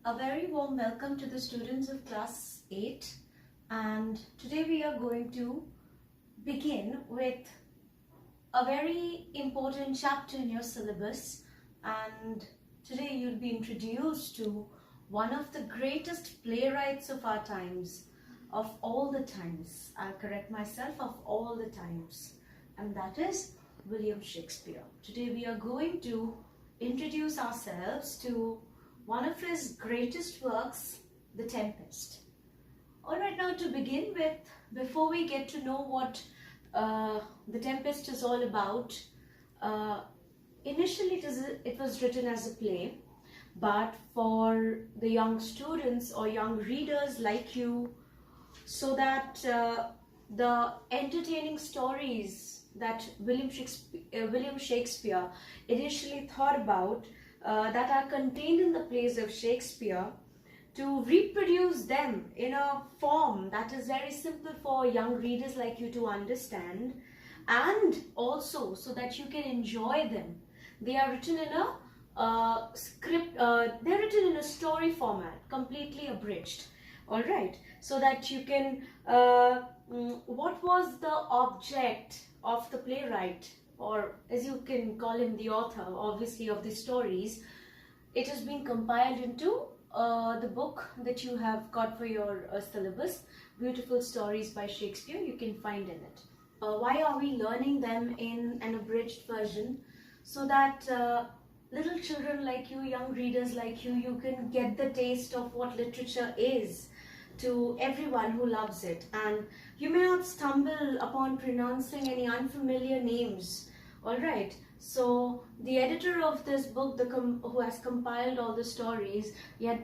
A very warm welcome to the students of class 8, and today we are going to begin with a very important chapter in your syllabus, and today you'll be introduced to one of the greatest playwrights of our times, of all the times. I'll correct myself, of all the times, and that is William Shakespeare. Today we are going to introduce ourselves to one of his greatest works, The Tempest. Alright, now to begin with, before we get to know what The Tempest is all about, initially it was written as a play, but for the young students or young readers like you, so that the entertaining stories that William Shakespeare initially thought about that are contained in the plays of Shakespeare, to reproduce them in a form that is very simple for young readers like you to understand, and also so that you can enjoy them. They are written in a they're written in a story format, completely abridged. Alright, so that you can, what was the object of the playwright, or as you can call him, the author, obviously, of these stories. It has been compiled into the book that you have got for your syllabus, Beautiful Stories by Shakespeare. You can find in it. Why are we learning them in an abridged version? So that little children like you, young readers like you can get the taste of what literature is to everyone who loves it, and you may not stumble upon pronouncing any unfamiliar names. Alright, so the editor of this book, who has compiled all the stories, yet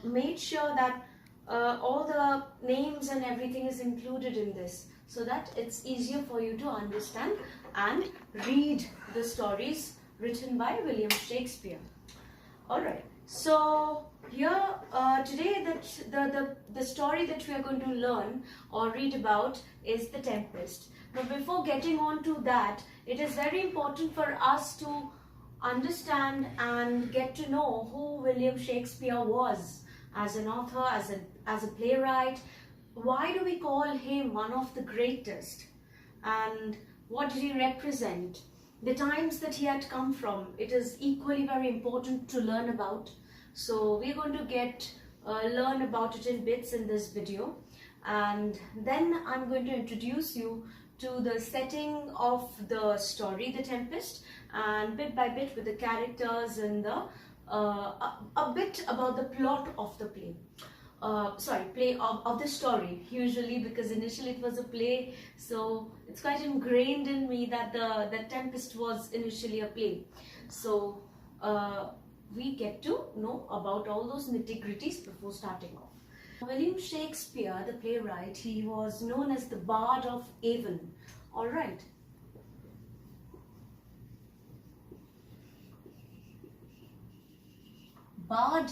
made sure that all the names and everything is included in this, so that it's easier for you to understand and read the stories written by William Shakespeare. Alright, so here today the story that we are going to learn or read about is The Tempest. Now before getting on to that, it is very important for us to understand and get to know who William Shakespeare was as an author, as a playwright. Why do we call him one of the greatest, and what did he represent? The times that he had come from, it is equally very important to learn about. So we're going to learn about it in bits in this video, and then I'm going to introduce you to the setting of the story, The Tempest, and bit by bit with the characters and a bit about the plot of the play. Play of the story, usually, because initially it was a play, so it's quite ingrained in me that the Tempest was initially a play. So we get to know about all those nitty-gritties before starting off. William Shakespeare, the playwright, he was known as the Bard of Avon. Alright. Bard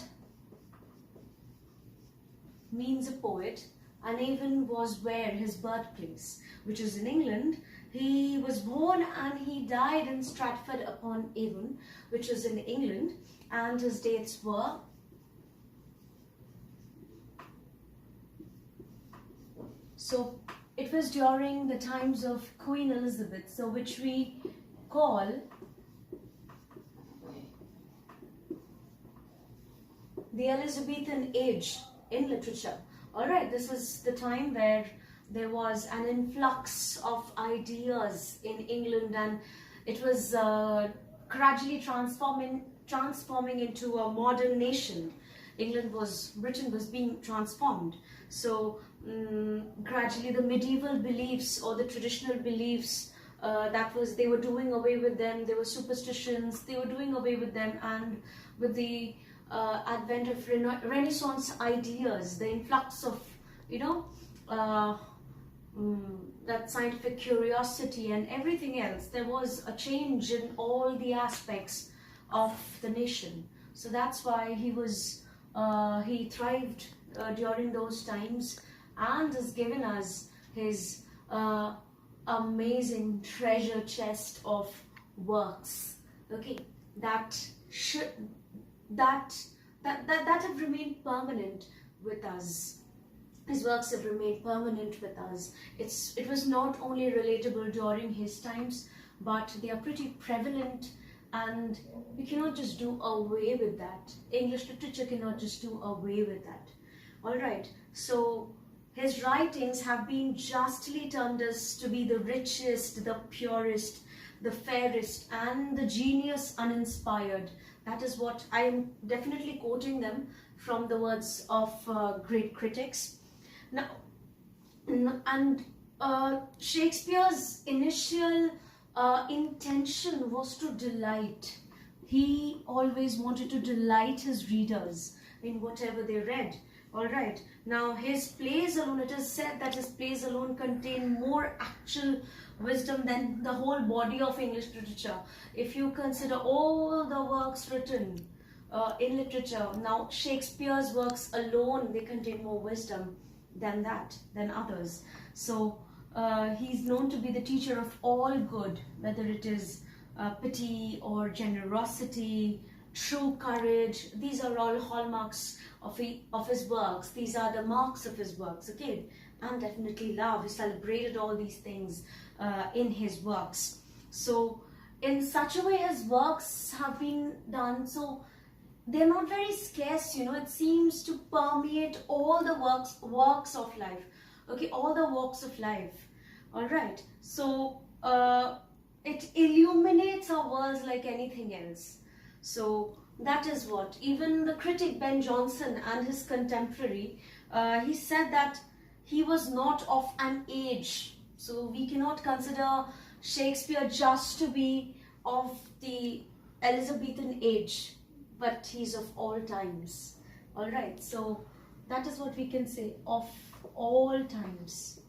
means a poet, and Avon was where his birthplace, which is in England. He was born and he died in Stratford-upon-Avon, which is in England, and his dates were so it was during the times of Queen Elizabeth, so which we call the Elizabethan age in literature. Alright, this is the time where there was an influx of ideas in England, and it was gradually transforming into a modern nation. Britain was being transformed. So gradually the medieval beliefs or the traditional beliefs, they were doing away with them. There were superstitions, they were doing away with them, and with the advent of Renaissance ideas, the influx of, that scientific curiosity and everything else, there was a change in all the aspects of the nation. So that's why he thrived during those times, and has given us his amazing treasure chest of works. Okay, that that have remained permanent with us. His works have remained permanent with us. It was not only relatable during his times, but they are pretty prevalent, and we cannot just do away with that. English literature cannot just do away with that. All right, so his writings have been justly termed as to be the richest, the purest, the fairest, and the genius uninspired. That is what I am definitely quoting them from the words of great critics. Now, and Shakespeare's initial intention was to delight. He always wanted to delight his readers in whatever they read. All right. Now, his plays alone, it is said that his plays alone contain more actual wisdom than the whole body of English literature. If you consider all the works written in literature, now Shakespeare's works alone, they contain more wisdom than others. So he's known to be the teacher of all good, whether it is pity or generosity, true courage. These are all hallmarks of his works. These are the marks of his works, okay? And definitely love. He celebrated all these things in his works. So in such a way his works have been done, so they're not very scarce, it seems to permeate all the works of life, okay, all the walks of life. All right, so it illuminates our worlds like anything else. So that is what even the critic Ben Jonson and his contemporary, he said that he was not of an age. So we cannot consider Shakespeare just to be of the Elizabethan age, but he's of all times. All right, so that is what we can say, of all times.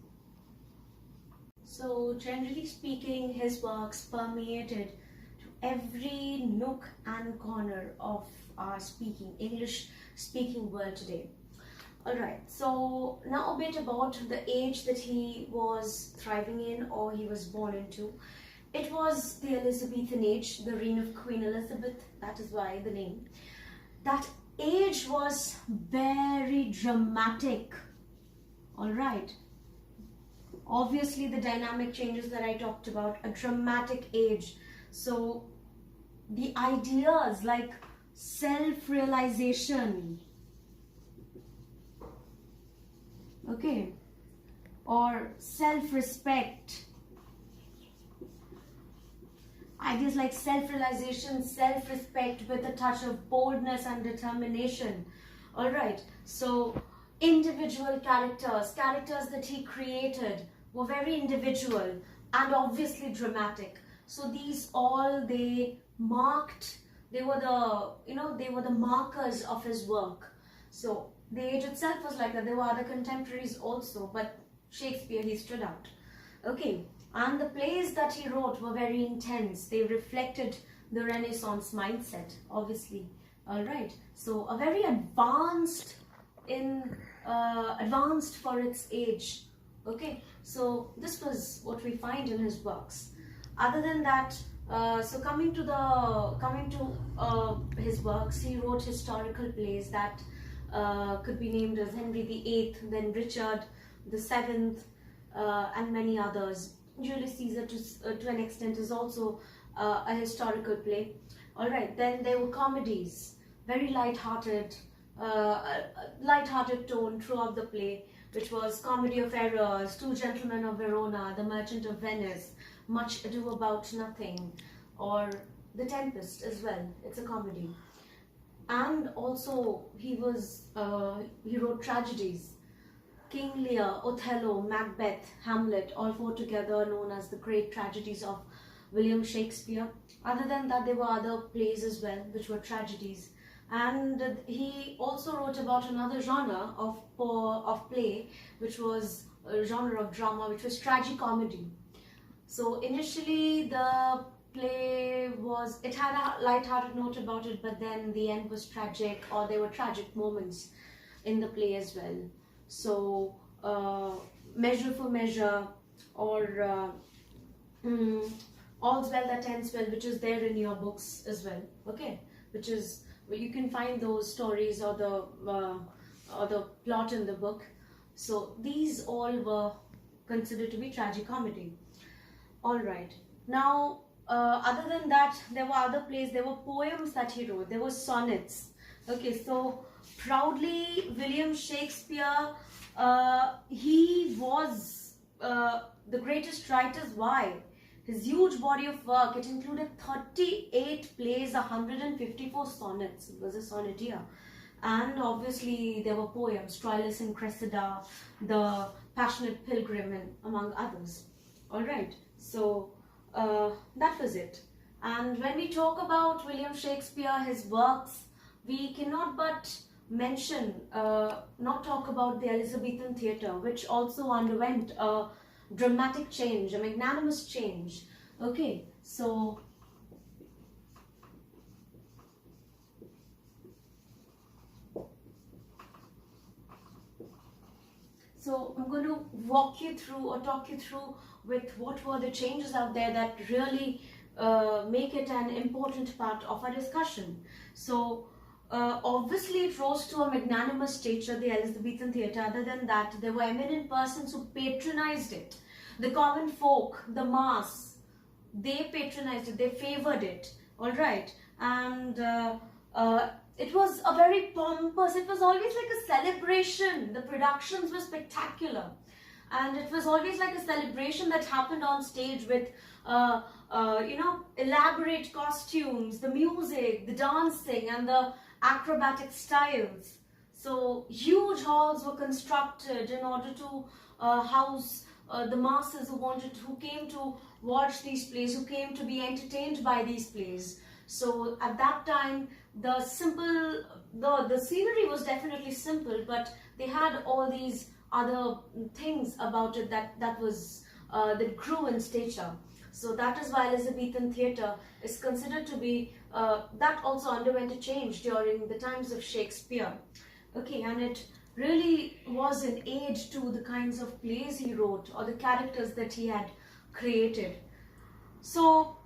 So generally speaking, his works permeated to every nook and corner of our English speaking world today. All right, so now a bit about the age that he was thriving in, or he was born into. It was the Elizabethan age, the reign of Queen Elizabeth, that is why the name. That age was very dramatic. All right. Obviously the dynamic changes that I talked about, a dramatic age. So the ideas like self-realization, okay, or self-respect, ideas like self-realization, self-respect with a touch of boldness and determination. All right, so individual characters that he created were very individual and obviously dramatic. So these all, they were the markers of his work. So the age itself was like that. There were other contemporaries also, but Shakespeare, he stood out. Okay, and the plays that he wrote were very intense. They reflected the Renaissance mindset, obviously. All right, so a very advanced for its age. Okay, so this was what we find in his works. Other than that, so coming to his works, he wrote historical plays that could be named as Henry VIII, then Richard VII, and many others. Julius Caesar to an extent is also a historical play. All right, then there were comedies, very light-hearted tone throughout the play, which was Comedy of Errors, Two Gentlemen of Verona, The Merchant of Venice, Much Ado About Nothing, or The Tempest as well. It's a comedy. And also he wrote tragedies, King Lear, Othello, Macbeth, Hamlet, all four together known as the great tragedies of William Shakespeare. Other than that, there were other plays as well, which were tragedies. And he also wrote about another genre of play, which was a genre of drama, which was tragicomedy. So initially the play it had a light-hearted note about it, but then the end was tragic, or there were tragic moments in the play as well. So Measure for Measure, or All's Well That Ends Well, which is there in your books as well, okay, which is you can find those stories or the plot in the book. So these all were considered to be tragicomedy. All right. Now, other than that, there were other plays. There were poems that he wrote. There were sonnets. Okay, so proudly, William Shakespeare, he was the greatest writers. Why? His huge body of work, it included 38 plays, 154 sonnets. It was a sonneteer. And obviously there were poems, Troilus and Cressida, The Passionate Pilgrim, and among others. Alright, so that was it. And when we talk about William Shakespeare, his works, we cannot but mention, not talk about the Elizabethan theatre, which also underwent a dramatic change, a magnanimous change. Okay, so I'm going to walk you through or talk you through with what were the changes out there that really make it an important part of our discussion. So obviously it rose to a magnanimous stature, the Elizabethan theatre. Other than that, there were eminent persons who patronized it. The common folk, the mass, they patronized it, they favored it. All right, and it was a very pompous, it was always like a celebration. The productions were spectacular, and it was always like a celebration that happened on stage with elaborate costumes, the music, the dancing, and the acrobatic styles. So huge halls were constructed in order to house the masses who came to watch these plays, who came to be entertained by these plays. So at that time, the scenery was definitely simple, but they had all these other things about it that grew in stature. So that is why Elizabethan theatre is considered to be, that also underwent a change during the times of Shakespeare. Okay, and it really was an aid to the kinds of plays he wrote or the characters that he had created. So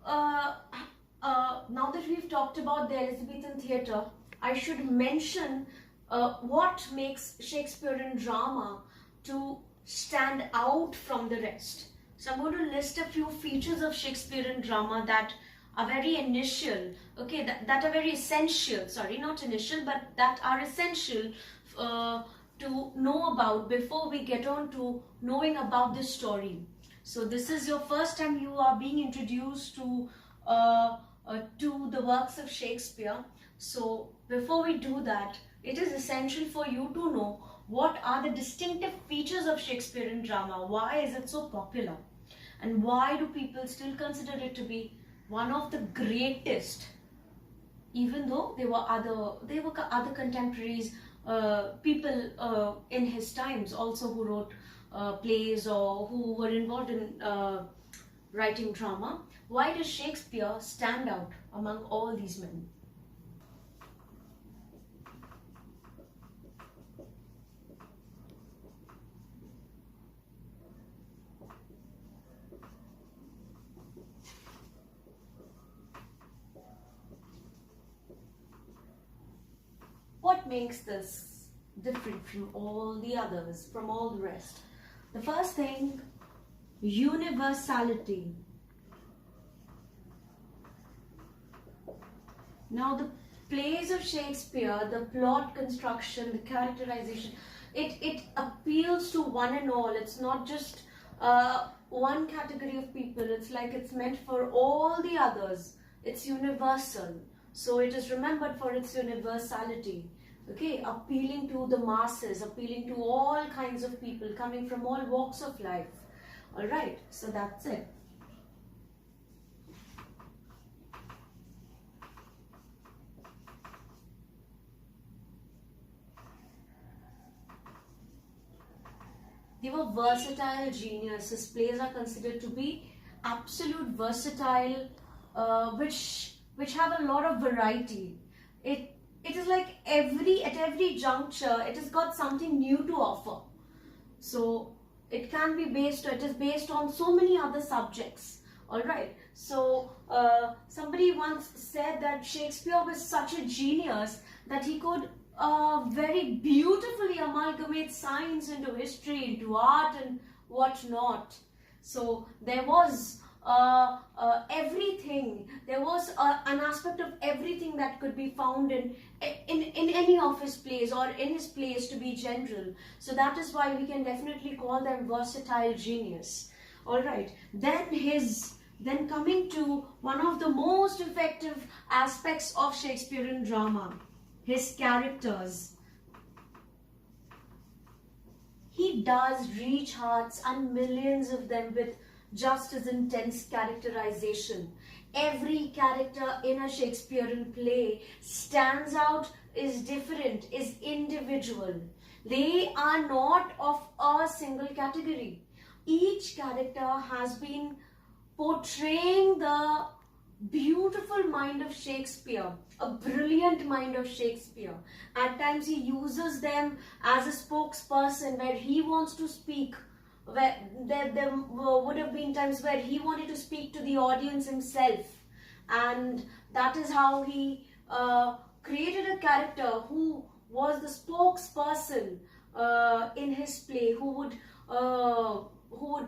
now that we've talked about the Elizabethan theatre, I should mention what makes Shakespearean drama to stand out from the rest. So I'm going to list a few features of Shakespearean drama that are very initial, okay, that are very essential, sorry, not initial, but that are essential to know about before we get on to knowing about this story. So this is your first time you are being introduced to the works of Shakespeare. So before we do that, it is essential for you to know what are the distinctive features of Shakespearean drama. Why is it so popular? And why do people still consider it to be one of the greatest, even though there were other contemporaries, people in his times also who wrote plays or who were involved in writing drama. Why does Shakespeare stand out among all these men? What makes this different from all the others, from all the rest? The first thing, universality. Now the plays of Shakespeare, the plot construction, the characterization, it appeals to one and all. It's not just one category of people. It's like it's meant for all the others. It's universal. So it is remembered for its universality. Okay, appealing to the masses, appealing to all kinds of people coming from all walks of life. All right, so that's it. They were versatile geniuses. Plays are considered to be absolute versatile, which have a lot of variety. It is like at every juncture, it has got something new to offer. So it is based on so many other subjects. All right. So somebody once said that Shakespeare was such a genius that he could very beautifully amalgamate science into history, into art, and whatnot. So there was everything. There was an aspect of everything that could be found in any of his plays, or in his plays to be general. So that is why we can definitely call them versatile genius. All right. Then coming to one of the most effective aspects of Shakespearean drama, his characters. He does reach hearts, and millions of them, with just as intense characterization. Every character in a Shakespearean play stands out, is different, is individual. They are not of a single category. Each character has been portraying the beautiful mind of Shakespeare, a brilliant mind of Shakespeare. At times he uses them as a spokesperson where he wants to speak, where there would have been times where he wanted to speak to the audience himself, and that is how he created a character who was the spokesperson in his play, who would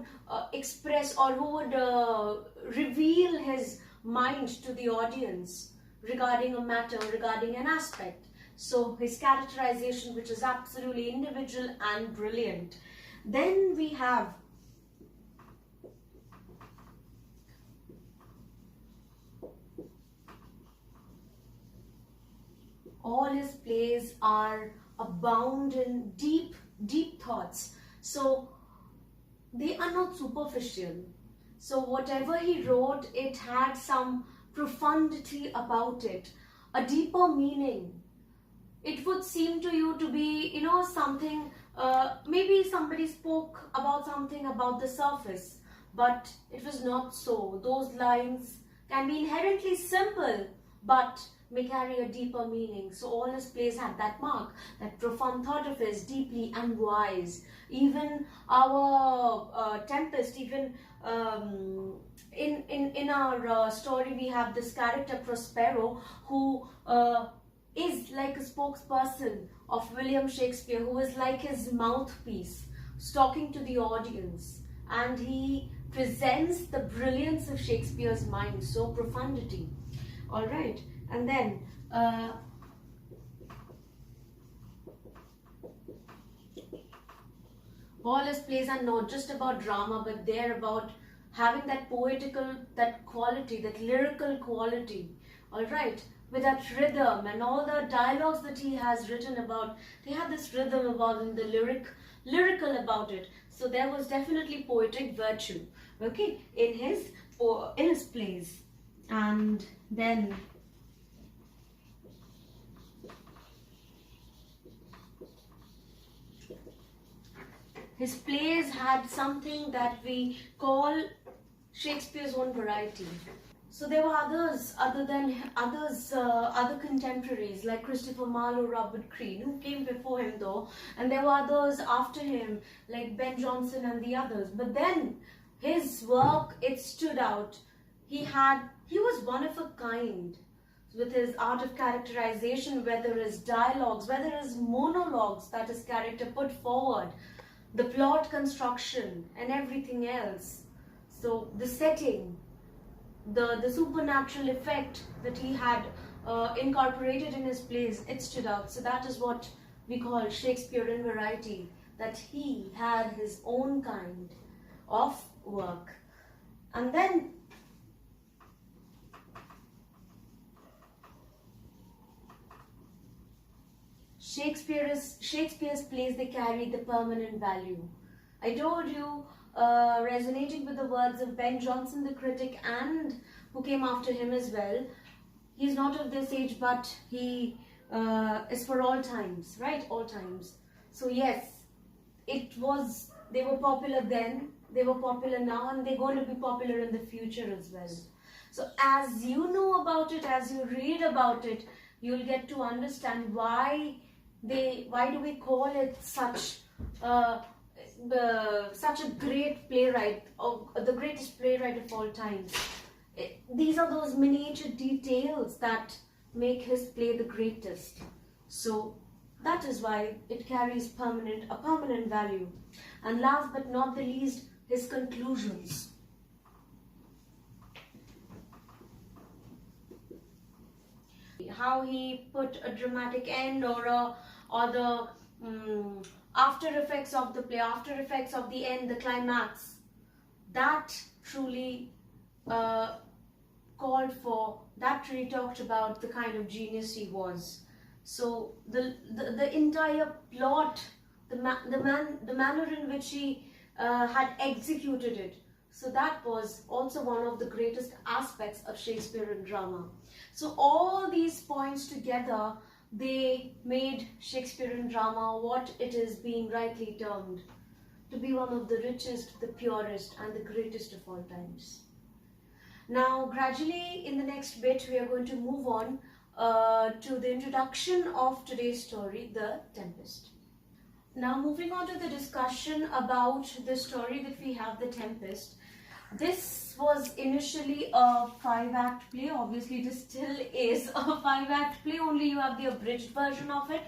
express, or who would reveal his mind to the audience regarding a matter, regarding an aspect. So his characterization, which is absolutely individual and brilliant. Then we have all his plays are abound in deep thoughts. So they are not superficial. So whatever he wrote, it had some profundity about it, a deeper meaning. It would seem to you to be, something, maybe somebody spoke about something about the surface, but it was not so. Those lines can be inherently simple, but may carry a deeper meaning. So all his plays had that mark, that profound thought of his, deeply and wise. Even our Tempest, even in our story, we have this character Prospero, who is like a spokesperson of William Shakespeare, who is like his mouthpiece, talking to the audience, and he presents the brilliance of Shakespeare's mind, so profundity. All right. And then all his plays are not just about drama, but they're about having that poetical, that quality, that lyrical quality. All right, with that rhythm, and all the dialogues that he has written about, they have this rhythm about them, the lyrical about it. So there was definitely poetic virtue, okay, in his plays. And then his plays had something that we call Shakespeare's own variety. So there were others, other contemporaries like Christopher Marlowe, Robert Greene, who came before him though, and there were others after him like Ben Jonson and the others. But then his work, it stood out. He was one of a kind with his art of characterization, whether his dialogues, whether his monologues that his character put forward, the plot construction and everything else. So the setting, the supernatural effect that he had incorporated in his plays, it stood out. So that is what we call Shakespearean variety, that he had his own kind of work. And then Shakespeare's plays, they carry the permanent value. I told you, resonating with the words of Ben Jonson, the critic, and who came after him as well. He's not of this age, but he is for all times, right? All times. So yes, they were popular then, they were popular now, and they're going to be popular in the future as well. So as you know about it, as you read about it, you'll get to understand why do we call it such such a great playwright, of the greatest playwright of all times. These are those miniature details that make his play the greatest. So that is why it carries a permanent value. And last but not the least, his conclusions. How he put a dramatic end, or the after effects of the play, after effects of the end, the climax, that truly called for, that truly talked about the kind of genius he was. So the entire plot, the manner in which he had executed it, so that was also one of the greatest aspects of Shakespearean drama. So all these points together, they made Shakespearean drama what it is being rightly termed, to be one of the richest, the purest, and the greatest of all times. Now, gradually in the next bit, we are going to move on to the introduction of today's story, The Tempest. Now, moving on to the discussion about the story that we have, The Tempest. This was initially a 5-act play. Obviously, it still is a 5-act play, only you have the abridged version of it.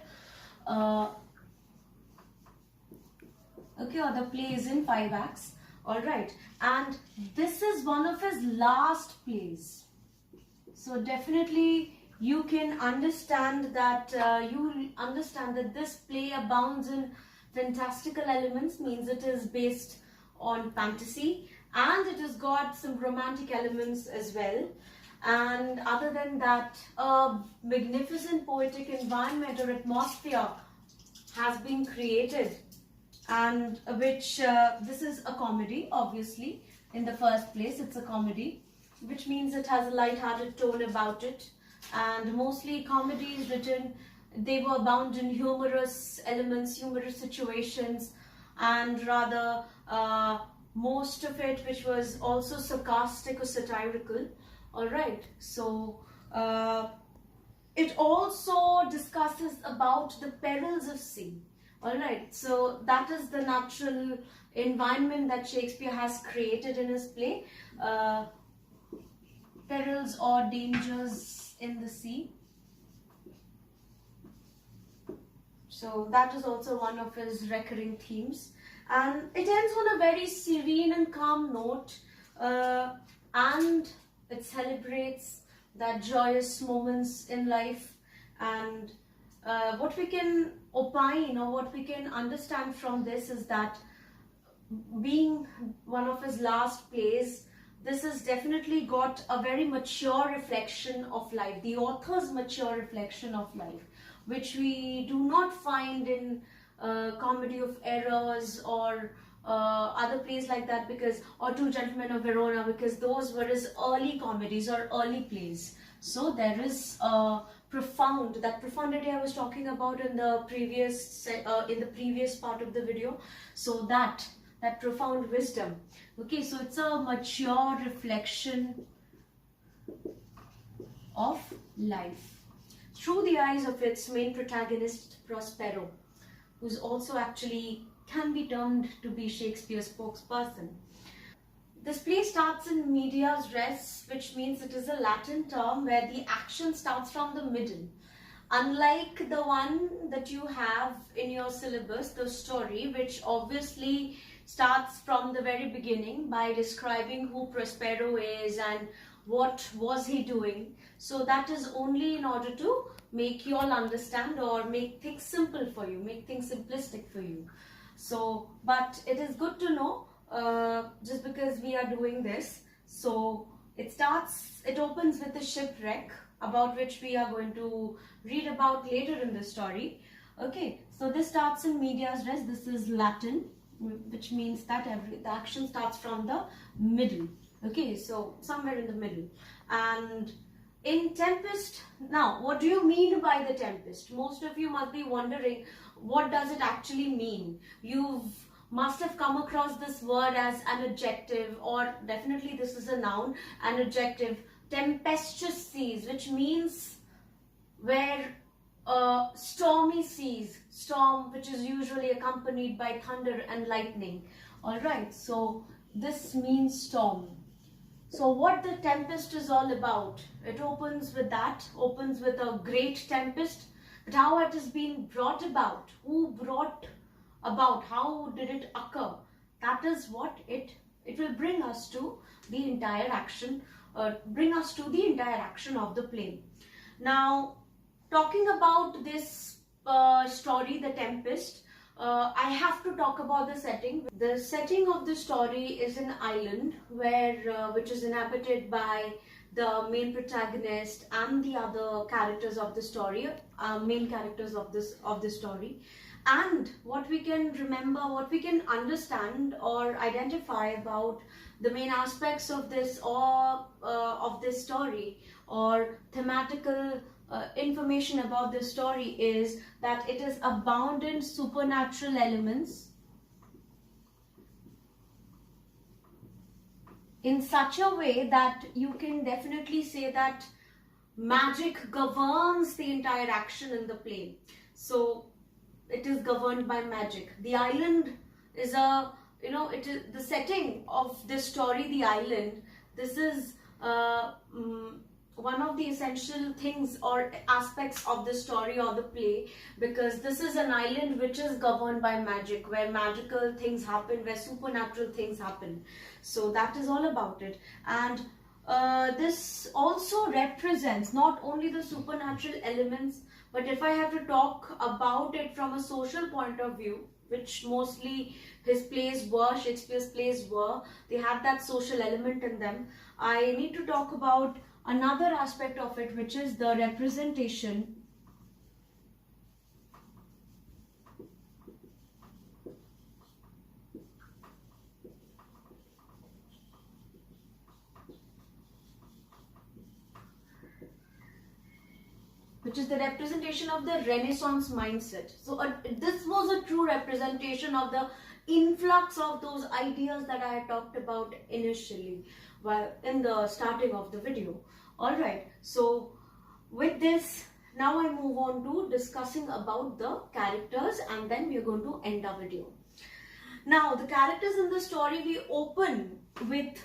Okay, or the play is in 5 acts. Alright, and this is one of his last plays. So definitely you can understand that this play abounds in fantastical elements, means it is based on fantasy, and it has got some romantic elements as well. And other than that, a magnificent poetic environment or atmosphere has been created, and which this is a comedy. Obviously, in the first place, it's a comedy, which means it has a light-hearted tone about it. And mostly comedies written, they were bound in humorous elements, humorous situations, and rather most of it which was also sarcastic or satirical. Alright, so it also discusses about the perils of sea. Alright, so that is the natural environment that Shakespeare has created in his play. Perils or dangers in the sea. So that is also one of his recurring themes. And it ends on a very serene and calm note, and it celebrates that joyous moments in life. And what we can opine, or what we can understand from this, is that being one of his last plays, this has definitely got a very mature reflection of life, the author's mature reflection of life, which we do not find in Comedy of Errors or other plays like that, because, or Two Gentlemen of Verona, because those were his early comedies or early plays. So there is that profundity I was talking about in the previous part of the video. So that profound wisdom. Okay, so it's a mature reflection of life through the eyes of its main protagonist, Prospero, who's also actually can be termed to be Shakespeare's spokesperson. This play starts in medias res, which means it is a Latin term where the action starts from the middle. Unlike the one that you have in your syllabus, the story, which obviously starts from the very beginning by describing who Prospero is and what was he doing. So that is only in order to make you all understand, or make things simple for you, make things simplistic for you. So, but it is good to know, just because we are doing this. So it opens with a shipwreck, about which we are going to read about later in the story. Okay, so this starts in medias res. This is Latin, which means that the action starts from the middle. Okay, so somewhere in the middle. And in Tempest, now what do you mean by the Tempest? Most of you must be wondering, what does it actually mean? You must have come across this word as an adjective, or definitely this is a noun, an adjective, tempestuous seas, which means where stormy seas, storm which is usually accompanied by thunder and lightning. All right, so this means storm. So what the Tempest is all about, it opens with that, opens with a great tempest, but how it has been brought about, who brought about, how did it occur, that is what it will bring us to the entire action, of the play. Now, talking about this story, The Tempest, I have to talk about the setting. The setting of the story is an island which is inhabited by the main protagonist and the other characters of the story, main characters of the story. And what we can remember, what we can understand or identify about the main aspects of this story, or thematical information about this story, is that it is abound in supernatural elements in such a way that you can definitely say that magic governs the entire action in the play. So it is governed by magic. The island is it is the setting of this story, the island. This is one of the essential things or aspects of the story or the play, because this is an island which is governed by magic, where magical things happen, where supernatural things happen. So that is all about it. And this also represents not only the supernatural elements, but if I have to talk about it from a social point of view, which mostly his plays were, Shakespeare's plays were, they had that social element in them. I need to talk about another aspect of it, which is the representation of the Renaissance mindset. So this was a true representation of the influx of those ideas that I had talked about initially, while in the starting of the video. Alright, so with this, now I move on to discussing about the characters, and then we are going to end our video. Now, the characters in the story, we open with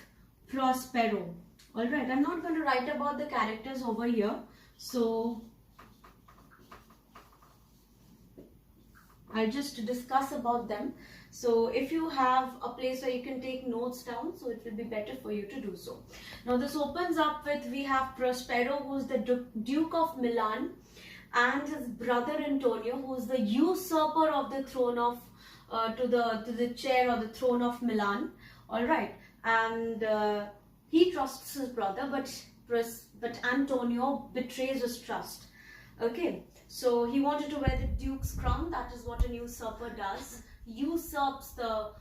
Prospero. Alright, I'm not going to write about the characters over here, so I'll just discuss about them. So if you have a place where you can take notes down, so it will be better for you to do so. Now this opens up with, we have Prospero, who's the Duke of Milan, and his brother Antonio, who's the usurper of the throne of to the chair or the throne of Milan. All right, and he trusts his brother, but Antonio betrays his trust. Okay, so he wanted to wear the Duke's crown. That is what a usurper does. Usurps the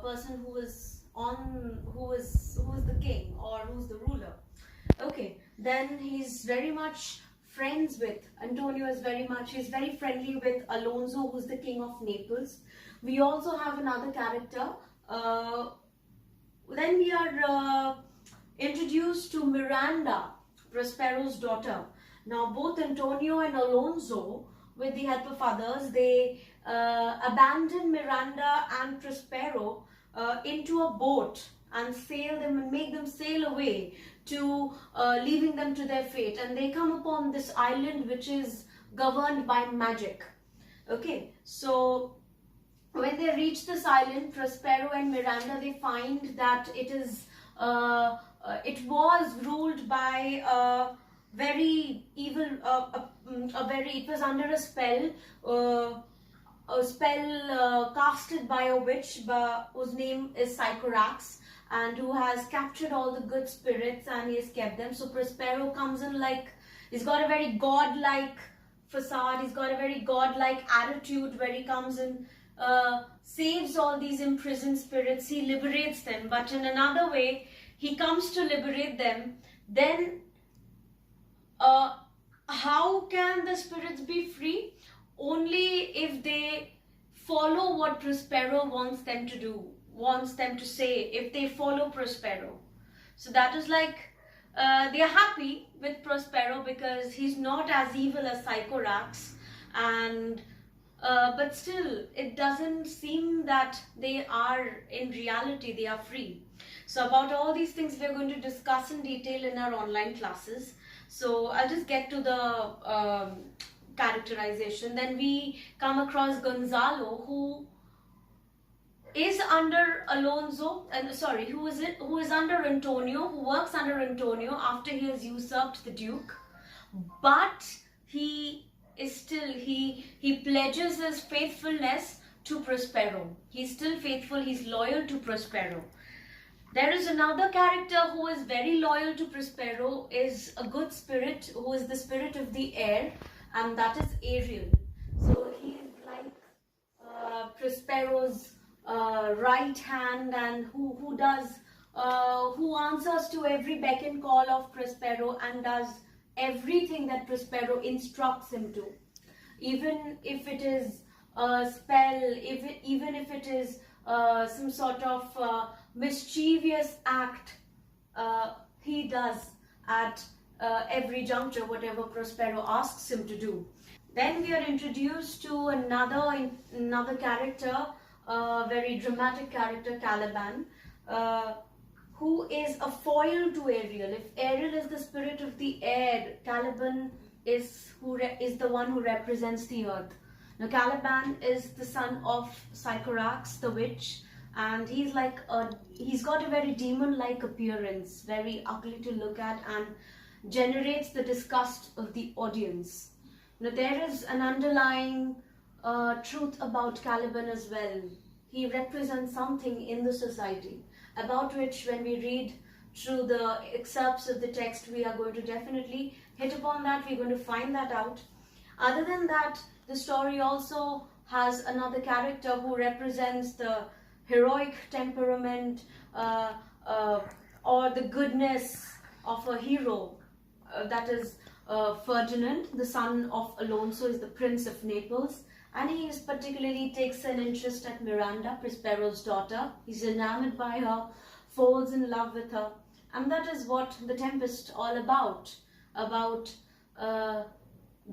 person who is the king or who's the ruler. Okay, then he's very much friends with Antonio. He's very friendly with Alonso, who's the king of Naples. We also have another character. Then we are introduced to Miranda, Prospero's daughter. Now both Antonio and Alonso, with the help of others, they abandon Miranda and Prospero into a boat and sail them and make them sail away, to leaving them to their fate. And they come upon this island which is governed by magic. Okay, so when they reach this island, Prospero and Miranda, they find that it was ruled by a very evil, it was under a spell, casted by a witch whose name is Sycorax, and who has captured all the good spirits and he has kept them. So Prospero comes in like, he's got a very godlike facade, he's got a very godlike attitude, where he comes in, saves all these imprisoned spirits, he liberates them. But in another way, he comes to liberate them. Then how can the spirits be free? Only if they follow what Prospero wants them to do, wants them to say, if they follow Prospero. So that is like they are happy with Prospero because he's not as evil as Sycorax, and but still it doesn't seem that they are, in reality they are free. So about all these things we're going to discuss in detail in our online classes. So I'll just get to the characterization. Then we come across Gonzalo, who is under Alonso, and who is under Antonio, who works under Antonio after he has usurped the Duke, but he is still, he pledges his faithfulness to Prospero. He's still faithful, he's loyal to Prospero. There is another character who is very loyal to Prospero, is a good spirit, who is the spirit of the air, and that is Ariel. So he is like Prospero's right hand, and who answers to every beck and call of Prospero and does everything that Prospero instructs him to, even if it is a spell, even if it is some sort of mischievous act, he does at every juncture whatever Prospero asks him to do. Then we are introduced to another character, very dramatic character, Caliban, who is a foil to Ariel. If Ariel is the spirit of the air, Caliban is the one who represents the earth. Now Caliban is the son of Sycorax, the witch, and he's got a very demon-like appearance, very ugly to look at, and generates the disgust of the audience. Now there is an underlying truth about Caliban as well. He represents something in the society, about which when we read through the excerpts of the text, we are going to definitely hit upon that, we're going to find that out. Other than that, the story also has another character who represents the heroic temperament or the goodness of a hero. That is Ferdinand, the son of Alonso, is the Prince of Naples, and he is particularly takes an interest at Miranda, Prospero's daughter. He's enamored by her, falls in love with her, and that is what the Tempest all about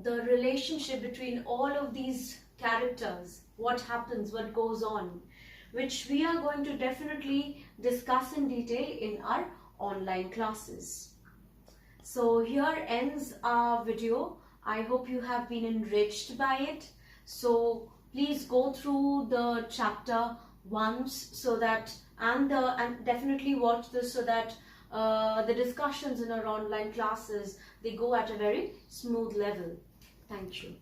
the relationship between all of these characters, what happens, what goes on, which we are going to definitely discuss in detail in our online classes. So here ends our video. I hope you have been enriched by it. So please go through the chapter once, so that and definitely watch this, so that the discussions in our online classes, they go at a very smooth level. Thank you.